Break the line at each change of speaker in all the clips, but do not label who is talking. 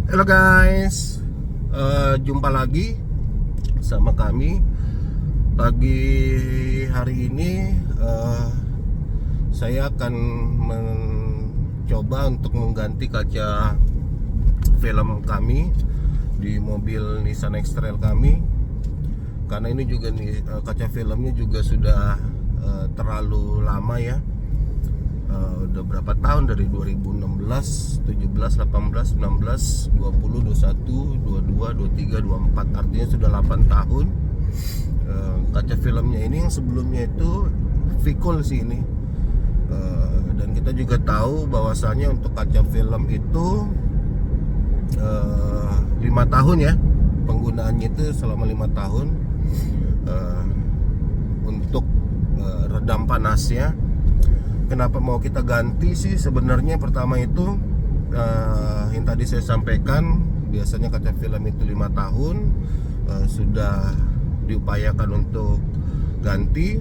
Halo guys, jumpa lagi sama kami pagi hari ini. Saya akan mencoba untuk mengganti kaca film kami di mobil Nissan X-Trail kami, karena ini juga nih kaca filmnya juga sudah terlalu lama ya. Udah berapa tahun, dari 2016, 17, 18, 19, 20, 21, 22, 23, 24, artinya sudah 8 tahun. Kaca filmnya ini yang sebelumnya itu Vicul sih ini. Dan kita juga tahu bahwasanya untuk kaca film itu 5 tahun ya, penggunaannya itu selama 5 tahun untuk redam panasnya. Kenapa mau kita ganti sih? Sebenarnya pertama itu yang tadi saya sampaikan, biasanya kaca film itu 5 tahun sudah diupayakan untuk ganti.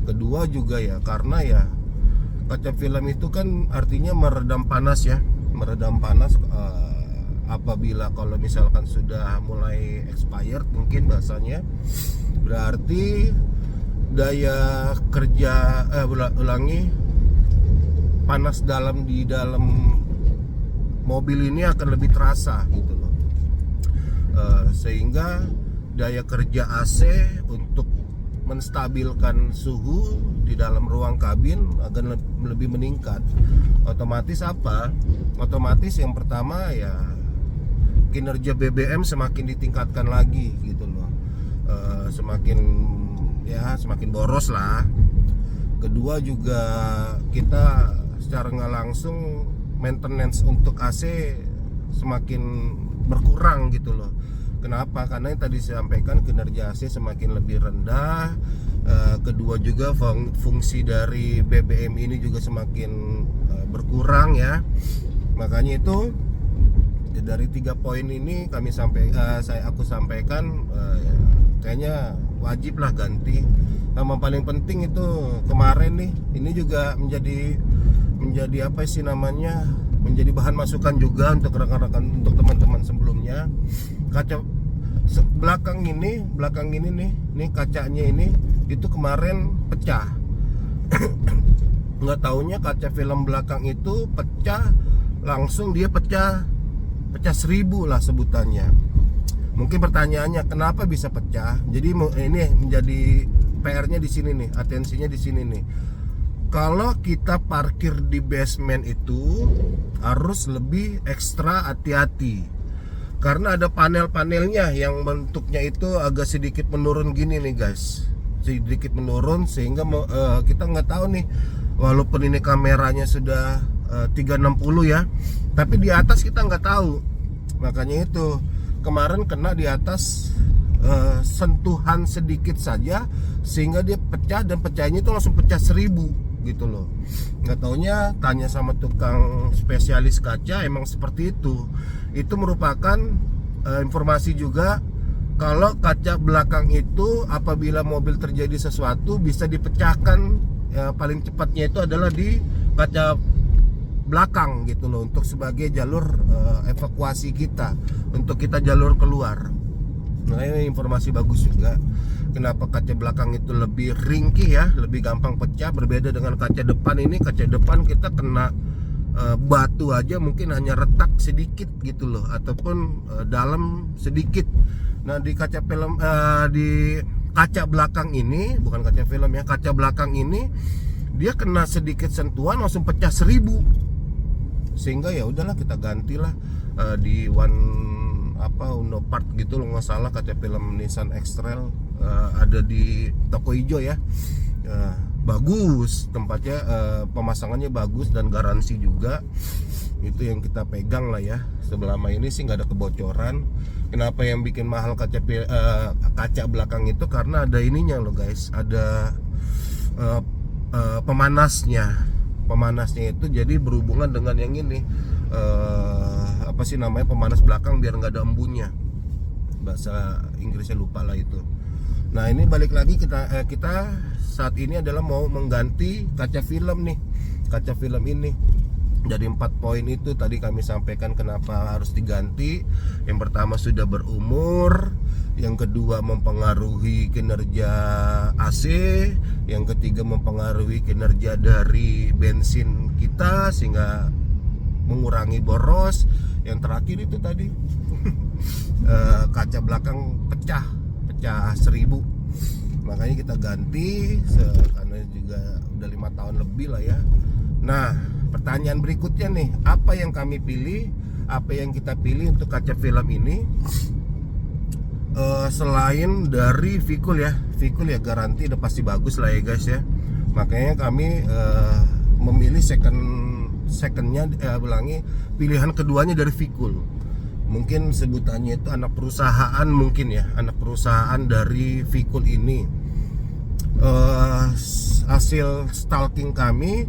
Kedua juga ya, karena ya kaca film itu kan artinya meredam panas ya, meredam panas apabila kalau misalkan sudah mulai expired mungkin bahasanya, berarti daya kerja panas di dalam mobil ini akan lebih terasa gitu loh. Sehingga daya kerja AC untuk menstabilkan suhu di dalam ruang kabin akan lebih meningkat. Otomatis apa? Otomatis yang pertama ya, kinerja BBM semakin ditingkatkan lagi gitu loh. Semakin boros lah. Kedua juga kita secara nggak langsung maintenance untuk AC semakin berkurang gitu loh. Kenapa? Karena yang tadi saya sampaikan, kinerja AC semakin lebih rendah. Kedua juga fungsi dari BBM ini juga semakin berkurang ya. Makanya itu dari 3 poin ini aku sampaikan, kayaknya wajib lah ganti. Sama paling penting itu kemarin nih, ini juga menjadi apa sih namanya, menjadi bahan masukan juga untuk rekan-rekan, untuk teman-teman sebelumnya. Kaca belakang ini nih kacanya ini itu kemarin pecah. Nggak taunya kaca film belakang itu pecah, langsung dia pecah 1000 lah sebutannya. Mungkin pertanyaannya kenapa bisa pecah? Jadi ini menjadi PR-nya di sini nih, atensinya di sini nih. Kalau kita parkir di basement itu harus lebih ekstra hati-hati, karena ada panel-panelnya yang bentuknya itu agak sedikit menurun gini nih guys, sedikit menurun, sehingga kita nggak tahu nih, walaupun ini kameranya sudah 360 ya, tapi di atas kita nggak tahu. Makanya itu kemarin kena di atas sentuhan sedikit saja sehingga dia pecah, dan pecahnya itu langsung pecah 1000 gitu loh. Nggak taunya tanya sama tukang spesialis kaca, emang seperti itu. Itu merupakan informasi juga kalau kaca belakang itu apabila mobil terjadi sesuatu bisa dipecahkan, paling cepatnya itu adalah di kaca belakang gitu loh, untuk sebagai jalur evakuasi kita, untuk kita jalur keluar. Nah, ini informasi bagus juga. Kenapa kaca belakang itu lebih ringkih ya, lebih gampang pecah, berbeda dengan kaca depan. Ini kaca depan kita kena batu aja mungkin hanya retak sedikit gitu loh, ataupun dalam sedikit. Nah, di kaca film di kaca belakang ini, bukan kaca film ya, kaca belakang ini dia kena sedikit sentuhan langsung pecah 1000. Sehingga ya udahlah, kita gantilah di Unopart gitu loh, nggak salah, kaca film Nissan X-Trail ada di toko hijau ya. Bagus tempatnya, pemasangannya bagus dan garansi juga. Itu yang kita pegang lah ya. Selama ini sih nggak ada kebocoran. Kenapa yang bikin mahal kaca belakang itu? Karena ada ininya loh guys, ada pemanasnya itu, jadi berhubungan dengan yang ini, pemanas belakang, biar nggak ada embunnya. Bahasa Inggrisnya lupa lah itu. Nah, ini balik lagi, kita saat ini adalah mau mengganti kaca film nih, kaca film ini. Dari 4 poin itu tadi kami sampaikan kenapa harus diganti. Yang pertama sudah berumur, yang kedua mempengaruhi kinerja AC, yang ketiga mempengaruhi kinerja dari bensin kita sehingga mengurangi boros. Yang terakhir itu tadi kaca belakang pecah 1000. Makanya kita ganti karena juga udah 5 tahun lebih lah ya. Nah, pertanyaan berikutnya nih, apa yang kami pilih, apa yang kita pilih untuk kaca film ini? Selain dari Vicul ya garansi udah pasti bagus lah ya guys ya. Makanya kami memilih secondnya pilihan keduanya dari Vicul. Mungkin sebutannya itu anak perusahaan dari Vicul ini. Hasil stalking kami,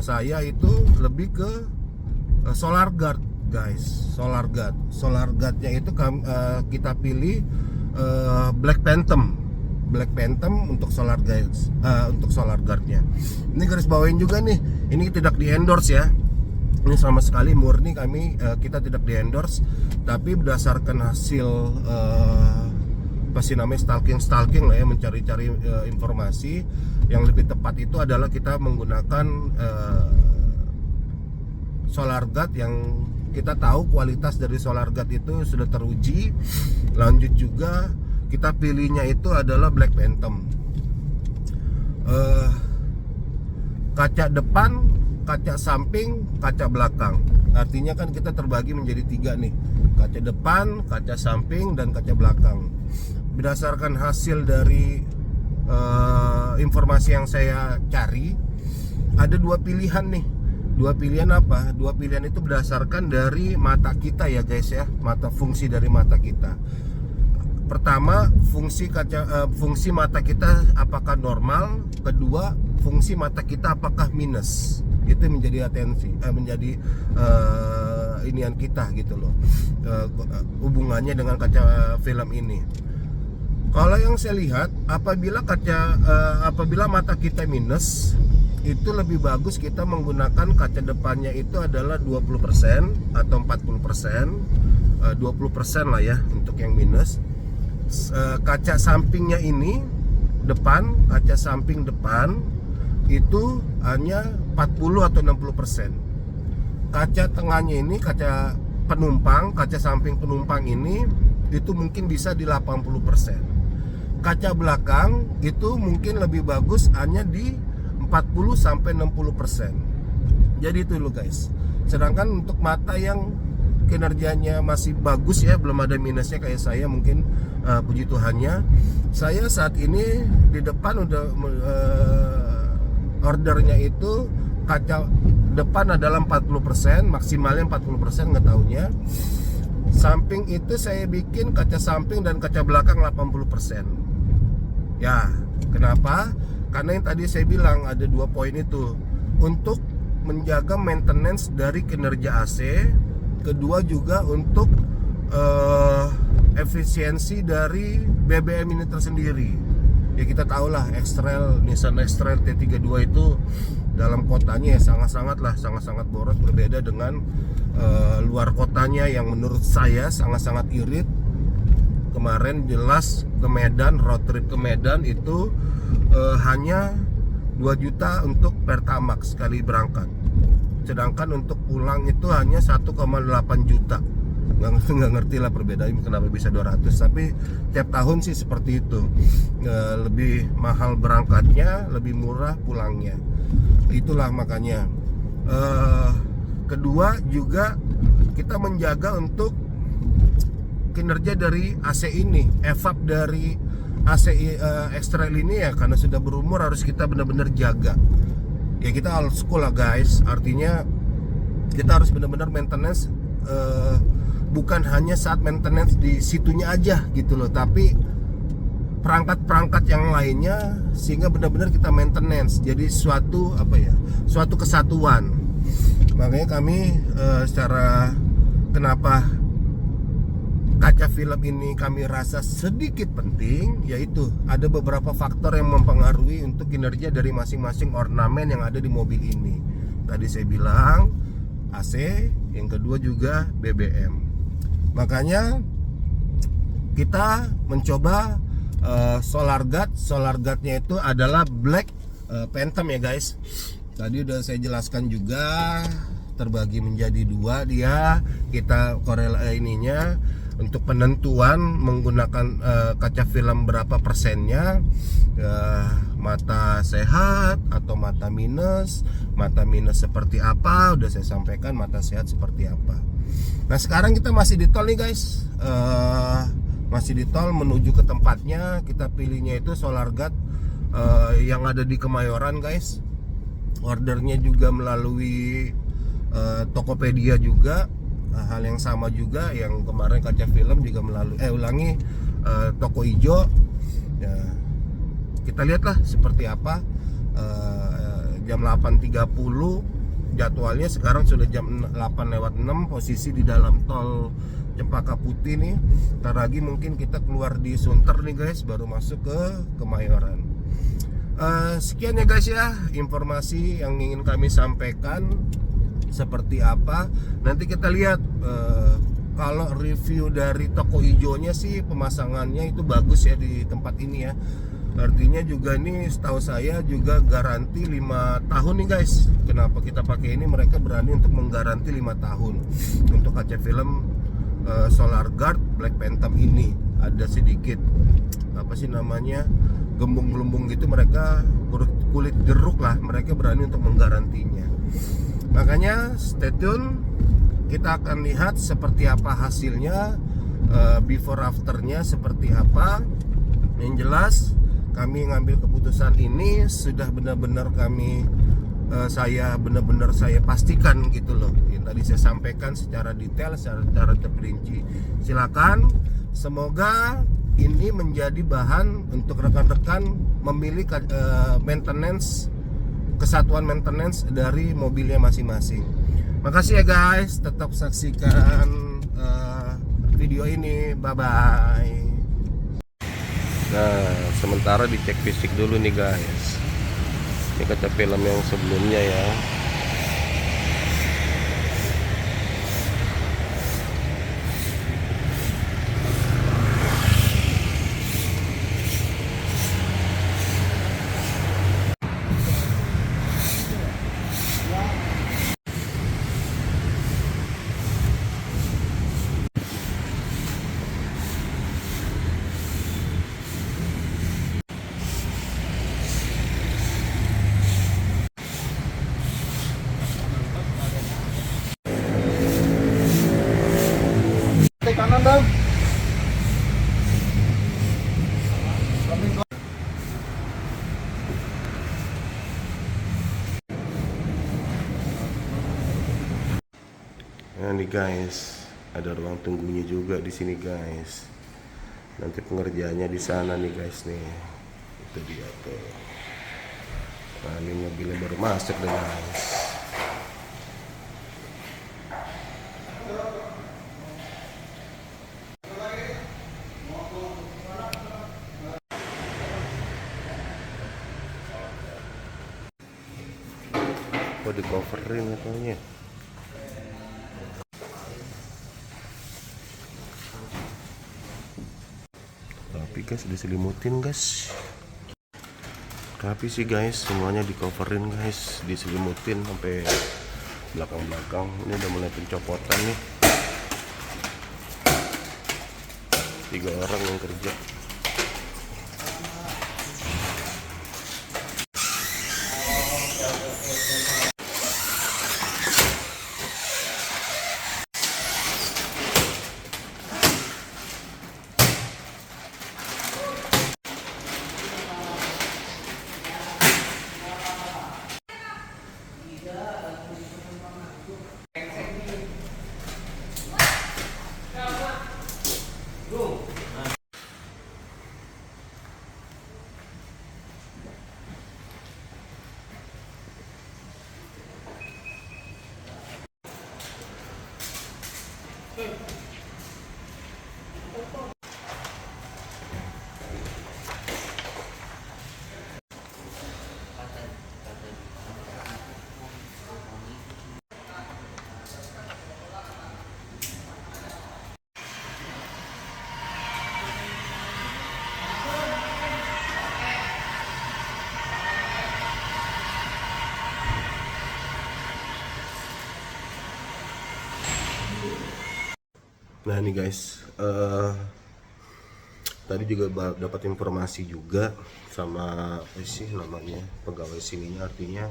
saya itu lebih ke solar guard guys. Solar guardnya itu kita pilih Black Phantom untuk solar guards, untuk solar guardnya. Ini garis bawain juga nih, ini tidak di endorse ya. Ini sama sekali murni kita tidak di endorse, tapi berdasarkan hasil stalking lah ya, mencari-cari informasi. Yang lebih tepat itu adalah kita menggunakan solar guard yang kita tahu kualitas dari solar guard itu sudah teruji. Lanjut juga kita pilihnya itu adalah Black Phantom. Kaca depan, kaca samping, kaca belakang. Artinya kan kita terbagi menjadi 3 nih, kaca depan, kaca samping, dan kaca belakang. Berdasarkan hasil dari informasi yang saya cari, ada 2 pilihan nih. 2 pilihan apa? 2 pilihan itu berdasarkan dari mata kita ya guys ya, fungsi dari mata kita. Pertama, fungsi mata kita apakah normal? Kedua, fungsi mata kita apakah minus? Itu menjadi inian kita gitu loh, hubungannya dengan kaca film ini. Kalau yang saya lihat, apabila mata kita minus, itu lebih bagus kita menggunakan kaca depannya itu adalah 20% atau 40%, 20% lah ya untuk yang minus. Kaca sampingnya ini kaca samping depan itu hanya 40 atau 60%. Kaca tengahnya ini, kaca samping penumpang ini itu mungkin bisa di 80%. Kaca belakang itu mungkin lebih bagus hanya di 40 sampai 60%. Jadi itu loh guys. Sedangkan untuk mata yang kinerjanya masih bagus ya, belum ada minusnya kayak saya mungkin, puji Tuhannya. Saya saat ini di depan udah ordernya itu kaca depan adalah 40%, maksimalnya 40% nggak taunya. Samping itu saya bikin kaca samping dan kaca belakang 80%. Ya, kenapa? Karena yang tadi saya bilang ada 2 poin itu, untuk menjaga maintenance dari kinerja AC, kedua juga untuk efisiensi dari BBM ini tersendiri. Ya kita tahulah Nissan X-Trail T32 itu dalam kotanya ya sangat-sangat boros, berbeda dengan luar kotanya yang menurut saya sangat-sangat irit. Kemarin jelas ke Medan, road trip ke Medan itu hanya 2 juta untuk Pertamax sekali berangkat. Sedangkan untuk pulang itu hanya 1,8 juta. Nggak ngerti lah perbedaan kenapa bisa 200. Tapi tiap tahun sih seperti itu. Lebih mahal berangkatnya, lebih murah pulangnya. Itulah makanya. Kedua juga kita menjaga untuk kinerja dari AC ini, evap dari AC X-Trail ini ya, karena sudah berumur harus kita benar-benar jaga. Ya kita old school lah guys, artinya kita harus benar-benar maintenance, bukan hanya saat maintenance di situnya aja gitu loh, tapi perangkat-perangkat yang lainnya, sehingga benar-benar kita maintenance jadi suatu kesatuan. Makanya kami kenapa kaca film ini kami rasa sedikit penting, yaitu ada beberapa faktor yang mempengaruhi untuk kinerja dari masing-masing ornamen yang ada di mobil ini. Tadi saya bilang AC, yang kedua juga BBM. Makanya kita mencoba solar guard. Solar guardnya itu adalah Black Phantom ya guys. Tadi udah saya jelaskan juga, terbagi menjadi dua dia. Kita ininya untuk penentuan menggunakan kaca film berapa persennya, mata sehat atau mata minus. Mata minus seperti apa udah saya sampaikan, mata sehat seperti apa. Nah sekarang kita masih di tol nih guys, masih di tol menuju ke tempatnya. Kita pilihnya itu solar guard yang ada di Kemayoran guys. Ordernya juga melalui Tokopedia juga. Hal yang sama juga yang kemarin kaca film juga melalui Toko Ijo ya. Kita lihatlah seperti apa. Jam 8.30 jadwalnya, sekarang sudah jam 8:06, posisi di dalam tol Cempaka Putih nih. Ntar lagi mungkin kita keluar di Sunter nih guys, baru masuk ke Kemayoran. Sekian ya guys ya, informasi yang ingin kami sampaikan seperti apa. Nanti kita lihat, kalau review dari Toko Ijonya sih pemasangannya itu bagus ya di tempat ini ya. Artinya juga ini setahu saya juga garansi 5 tahun nih guys. Kenapa kita pakai ini? Mereka berani untuk menggaranti 5 tahun untuk kaca film solar guard Black Phantom ini. Ada sedikit apa sih namanya, gembung-gelembung gitu, mereka kulit jeruk lah, mereka berani untuk menggarantinya. Makanya stay tune, kita akan lihat seperti apa hasilnya, before afternya seperti apa. Yang jelas kami ngambil keputusan ini sudah benar-benar saya pastikan gitu loh. Yang tadi saya sampaikan secara detail, secara terperinci. Silakan, semoga ini menjadi bahan untuk rekan-rekan memilih maintenance, kesatuan maintenance dari mobilnya masing-masing. Makasih ya guys, tetap saksikan video ini. Bye bye. Nah, sementara dicek fisik dulu nih guys. Ini kaca film yang sebelumnya ya. Kanan dong. Nah nih guys, ada ruang tunggunya juga di sini guys. Nanti pengerjaannya di sana nih guys nih. Itu dia tuh. Nah ini mobilnya baru masuk deh guys. Oh di coverin katanya. Rapi guys, diselimutin guys. Rapi sih guys, semuanya di coverin guys, diselimutin sampai belakang-belakang. Ini udah mulai pencopotan nih. 3 orang yang kerja. Nah ini guys, tadi juga dapat informasi juga sama apa sih namanya pegawai sininya, artinya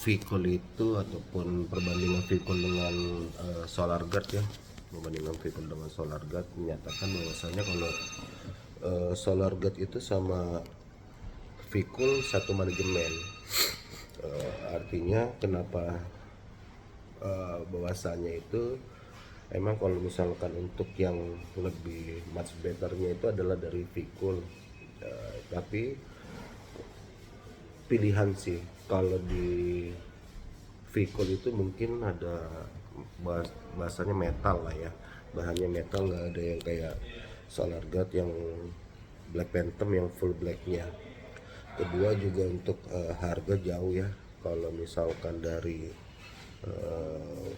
vehicle itu ataupun perbandingan vehicle dengan solar guard ya, perbandingan vehicle dengan solar guard menyatakan bahwasanya kalau solar guard itu sama vehicle satu manajemen. Artinya kenapa bahwasanya itu emang kalau misalkan untuk yang lebih much betternya itu adalah dari vehicle, tapi pilihan sih kalau di vehicle itu mungkin ada bahasanya metal lah ya, bahannya metal, nggak ada yang kayak solar guard yang black phantom yang full blacknya. Kedua juga untuk harga jauh ya, kalau misalkan dari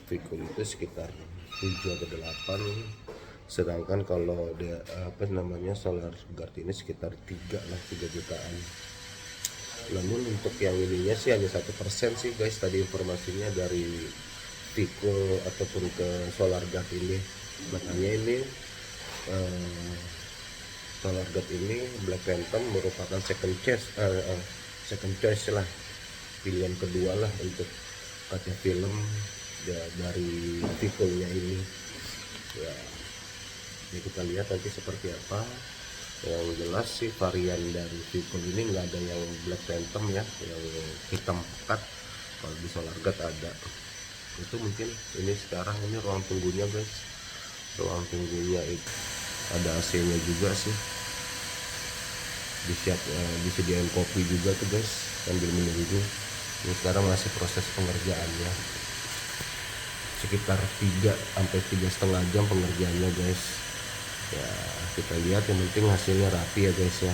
vehicle itu sekitar 7 atau 8, sedangkan kalau dia apa namanya solar guard ini sekitar 3 lah, 3 jutaan. Namun untuk yang ininya sih hanya 1% sih guys, tadi informasinya dari vehicle ataupun ke solar guard ini. Makanya ini solar guard ini Black Phantom merupakan second choice lah, pilihan kedua lah untuk kaca film ya, dari vehicle-nya ini ya. Jadi kita lihat nanti seperti apa. Yang jelas sih varian dari vehicle ini nggak ada yang Black Phantom ya, yang hitam pekat. Kalau di solar guard ada. Itu mungkin ini sekarang ini ruang tunggunya guys, ruang tunggunya itu ada AC-nya juga sih, disediain kopi juga tuh guys sambil menunggu. Ini sekarang masih proses pengerjaannya, sekitar 3 sampai 3,5 jam pengerjaannya guys ya. Kita lihat, yang penting hasilnya rapi ya guys ya.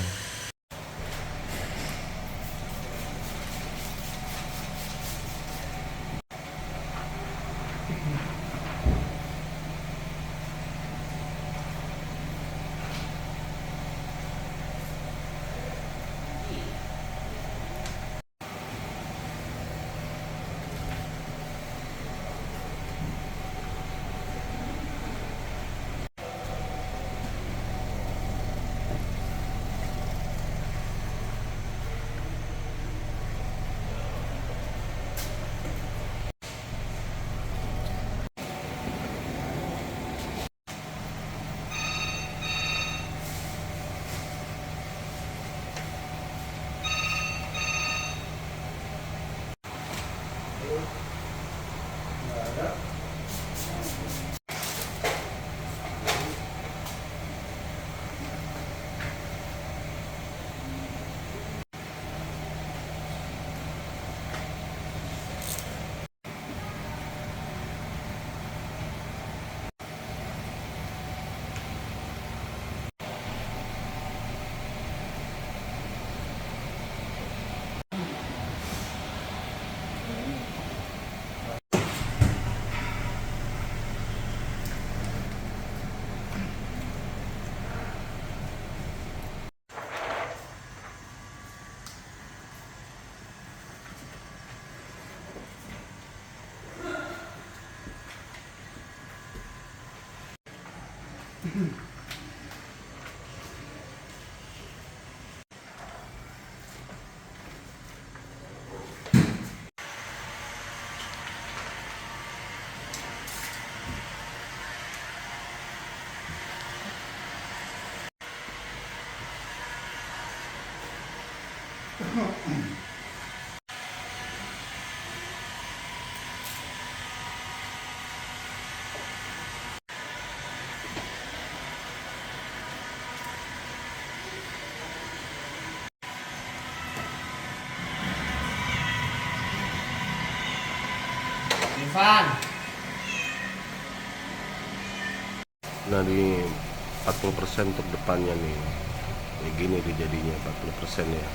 Ivan.
Nah di 40% untuk depannya nih, kayak gini dia jadinya 40% ya.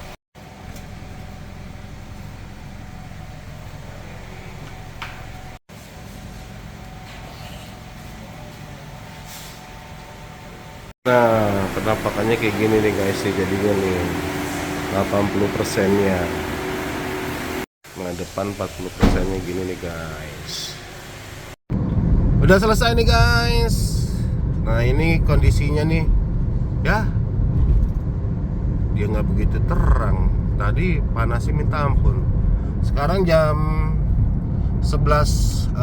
Nah penampakannya kayak gini nih guys nih, jadinya nih 80% nya. Nah depan 40% nya gini nih guys. Udah selesai nih guys. Nah ini kondisinya nih, ya dia nggak begitu terang. Tadi panasnya minta ampun. Sekarang jam 11.43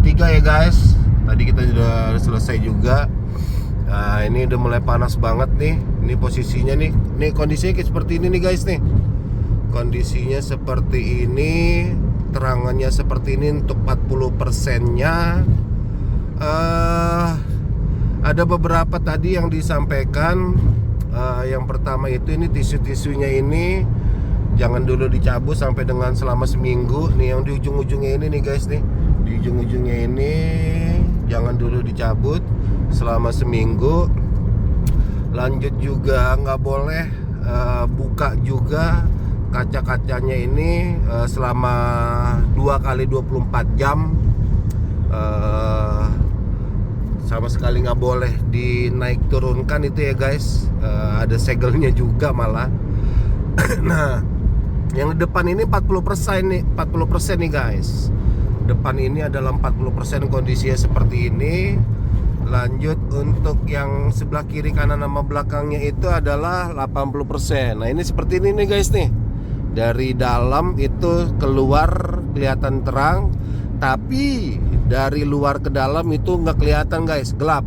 ya guys. Tadi kita sudah selesai juga. Nah ini udah mulai panas banget nih. Ini posisinya nih. Nih kondisinya kayak seperti ini nih guys nih. Kondisinya seperti ini. Terangannya seperti ini untuk 40%-nya. Ada beberapa tadi yang disampaikan. Yang pertama itu ini tisu-tisunya ini jangan dulu dicabut sampai dengan selama seminggu. Nih yang di ujung-ujungnya ini nih guys nih. Di ujung-ujungnya ini jangan dulu dicabut selama seminggu. Lanjut juga nggak boleh buka juga kaca-kacanya ini selama 2 kali 24 jam. Sama sekali nggak boleh dinaik turunkan itu ya guys. Ada segelnya juga malah. Nah yang depan ini 40% nih, 40% nih guys. Depan ini adalah 40% kondisinya seperti ini. Lanjut untuk yang sebelah kiri kanan sama belakangnya itu adalah 80%. Nah ini seperti ini nih guys nih. Dari dalam itu keluar kelihatan terang, tapi dari luar ke dalam itu nggak kelihatan guys, gelap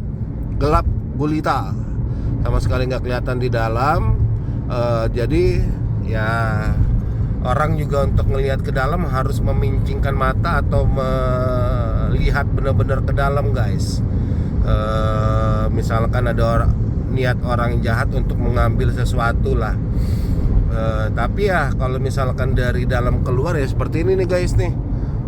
gulita, sama sekali nggak kelihatan di dalam. Jadi ya orang juga untuk melihat ke dalam harus memincingkan mata atau melihat benar-benar ke dalam guys. Misalkan ada niat orang jahat untuk mengambil sesuatu lah. Tapi ya kalau misalkan dari dalam keluar ya seperti ini nih guys nih.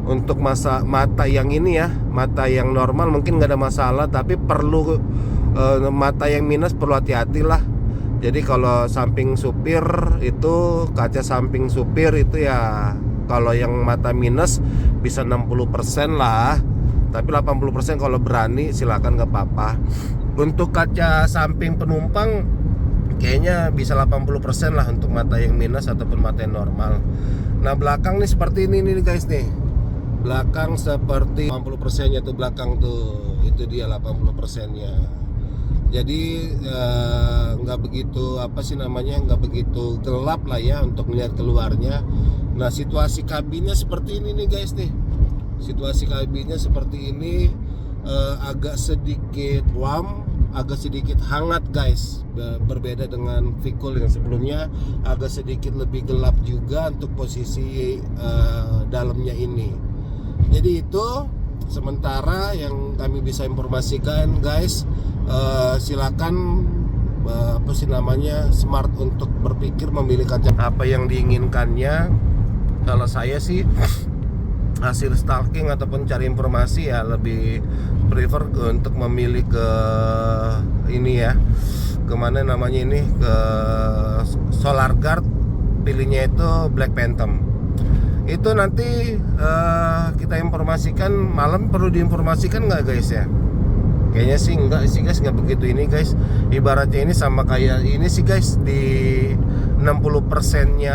Untuk mata yang ini ya, mata yang normal mungkin nggak ada masalah, tapi perlu mata yang minus perlu hati-hati lah. Jadi kalau samping supir itu, kaca samping supir itu ya, kalau yang mata minus bisa 60% lah. Tapi 80% kalau berani silakan, nggak apa-apa. Untuk kaca samping penumpang kayaknya bisa 80% lah untuk mata yang minus ataupun mata yang normal. Nah belakang nih seperti ini nih guys nih. Belakang seperti 80%-nya tuh belakang tuh. Itu dia 80%-nya. Jadi nggak begitu nggak begitu gelap lah ya untuk melihat keluarnya. Nah situasi kabinnya seperti ini nih guys nih. Situasi kabinnya seperti ini, agak sedikit warm, agak sedikit hangat guys. Berbeda dengan Vicul yang sebelumnya, agak sedikit lebih gelap juga untuk posisi dalamnya ini. Jadi itu sementara yang kami bisa informasikan guys. Silakan smart untuk berpikir memilih kaca apa yang diinginkannya. Kalau saya sih hasil stalking ataupun cari informasi ya lebih prefer untuk memilih ke ini ya, kemana namanya ini, ke Solar Guard. Pilihnya itu Black Phantom. Itu nanti kita informasikan malam. Perlu diinformasikan nggak guys ya? Kayaknya sih enggak sih guys, nggak begitu ini guys. Ibaratnya ini sama kayak ini sih guys, di 60%-nya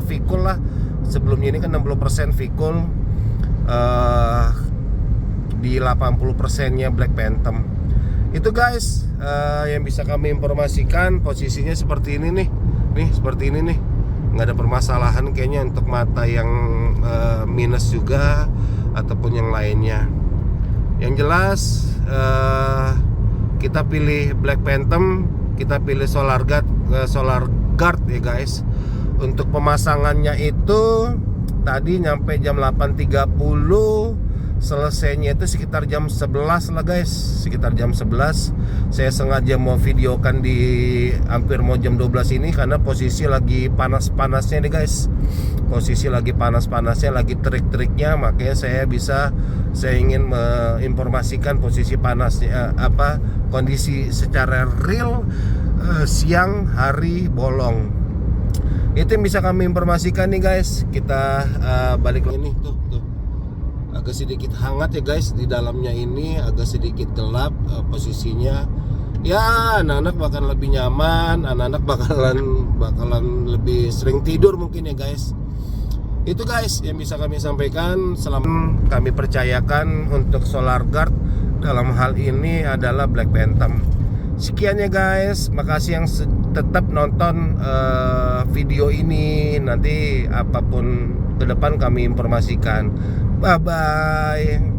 Vicul lah. Sebelumnya ini kan 60% Vicul, di 80%-nya Black Phantom. Itu guys yang bisa kami informasikan. Posisinya seperti ini nih. Nih seperti ini nih. Nggak ada permasalahan kayaknya untuk mata yang minus juga ataupun yang lainnya. Yang jelas kita pilih Black Phantom, kita pilih Solar Guard ya guys. Untuk pemasangannya itu tadi nyampe jam 8.30, selesainya itu sekitar jam 11 lah guys. Sekitar jam 11. Saya sengaja mau videokan di hampir mau jam 12 ini karena posisi lagi panas-panasnya nih guys. Posisi lagi panas-panasnya, lagi terik-teriknya. Makanya saya ingin menginformasikan posisi panasnya kondisi secara real siang hari bolong. Itu yang bisa kami informasikan nih guys. Kita balik lagi nih tuh. Agak sedikit hangat ya guys di dalamnya ini, agak sedikit gelap posisinya. Ya anak-anak bakal lebih nyaman, anak-anak bakalan lebih sering tidur mungkin ya guys. Itu guys yang bisa kami sampaikan. Selama kami percayakan untuk Solar Guard dalam hal ini adalah Black Phantom. Sekian ya guys, makasih yang tetap nonton video ini. Nanti apapun ke depan kami informasikan. Bye bye.